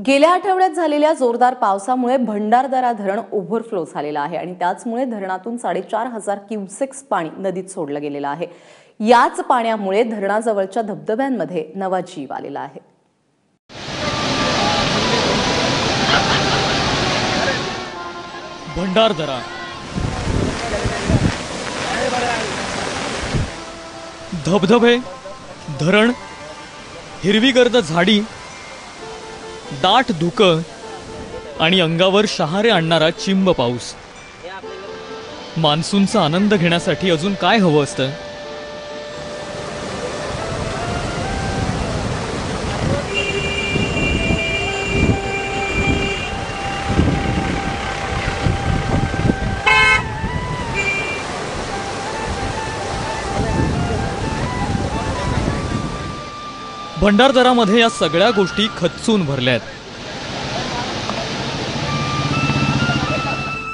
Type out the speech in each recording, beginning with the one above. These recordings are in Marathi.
गेल्या आठवड्यात झालेल्या जोरदार पावसामुळे भंडारदरा धरण ओव्हरफ्लो झालेलं आहे आणि त्याचमुळे धरणातून 4,500 क्युसेक्स पाणी नदीत सोडलं गेलेलं आहे। याच पाण्यामुळे धरणाजवळच्या धबधब्यांमध्ये नवा जीव आलेला आहे। भंडारदरा धबधबे, धरण, हिरवीगर्द झाडी, दाट धुकं आणि अंगावर शहारे आणणारा चिंब पाऊस। मान्सूनचा आनंद घेण्यासाठी अजून काय हवं असतं? भंडारदरामध्ये या सगळ्या गोष्टी खच्चून भरल्यात।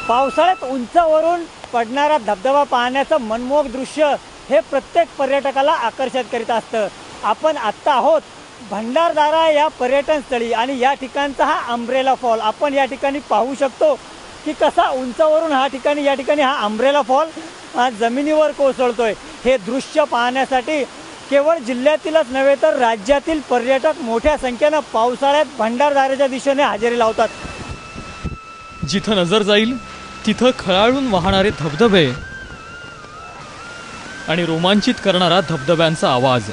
पावसाळ्यात उंचावरून पडणारा धबधबा पाहण्याचं मनमोहक दृश्य हे प्रत्येक पर्यटकाला आकर्षित करीत असतं। आपण आत्ता आहोत भंडारदरा या पर्यटन स्थळी आणि या ठिकाणचा हा अम्ब्रेला फॉल आपण या ठिकाणी पाहू शकतो की कसा उंचावरून या ठिकाणी हा अम्ब्रेला फॉल जमिनीवर कोसळतोय। हे दृश्य पाहण्यासाठी केवळ जिल्ह्यातीलच नव्हे तर राज्यातील पर्यटक मोठ्या संख्येने पावसाळ्यात भंडारदऱ्याच्या दिशेने हजेरी लावतात। जिथं नजर जाईल तिथं खळाळून वाहणारे धबधबे आणि रोमांचित करणारा धबधब्यांचा आवाज।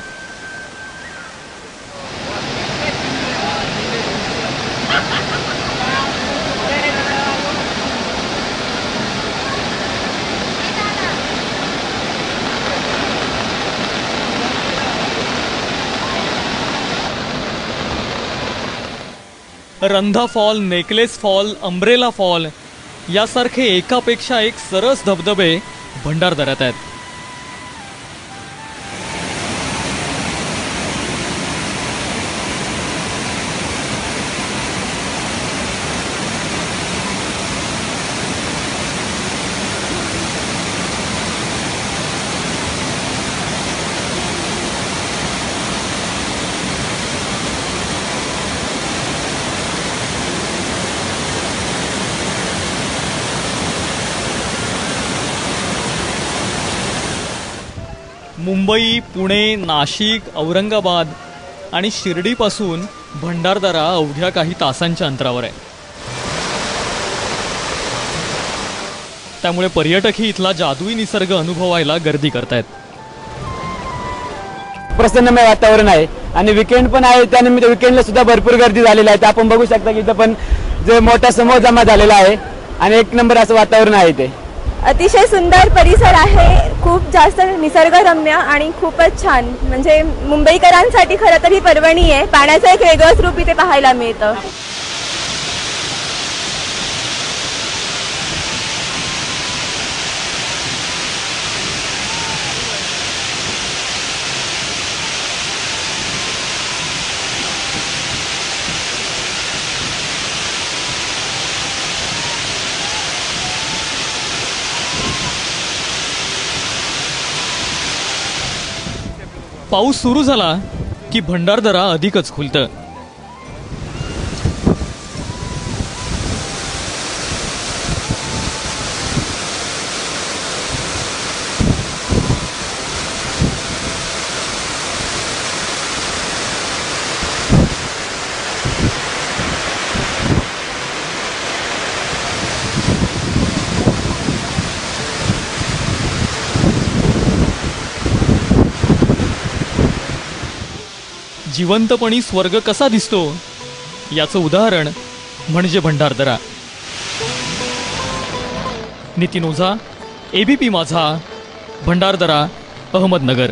Randha fall, necklace fall, umbrella fall यासारखे एकापेक्षा एक सरस धबधबे भंडारदऱ्यात आहेत। मुंबई, पुणे, नाशिक, औरंगाबाद आणि शिर्डीपासून भंडारदरा अवघ्या काही तासांच्या अंतरावर आहे। त्यामुळे पर्यटकही इथला जादुई निसर्ग अनुभवायला गर्दी करतायत। प्रसन्नमय वातावरण आहे आणि वीकेंड पण आहे, त्यानिमित्त वीकेंडला सुद्धा भरपूर गर्दी झालेली आहे। आपण बघू शकता की इथं पण जे मोठा समूह जमा झालेला आहे आणि एक नंबर असं वातावरण आहे। ते अतिशय सुंदर परिसर आहे, खूप जास्त निसर्गरम्य आणि खूपच छान। म्हणजे मुंबईकरांसाठी खरं तर ही पर्वणी आहे। पाण्याचं एक वेगळंच रूप इथे पाहायला मिळतं। पाऊस सुरू झाला की भंडारदरा अधिकच खुलतं। जिवंतपणी स्वर्ग कसा दिसतो याचं उदाहरण म्हणजे भंडारदरा। नितीन ओझा, ABP माझा, भंडारदरा, अहमदनगर।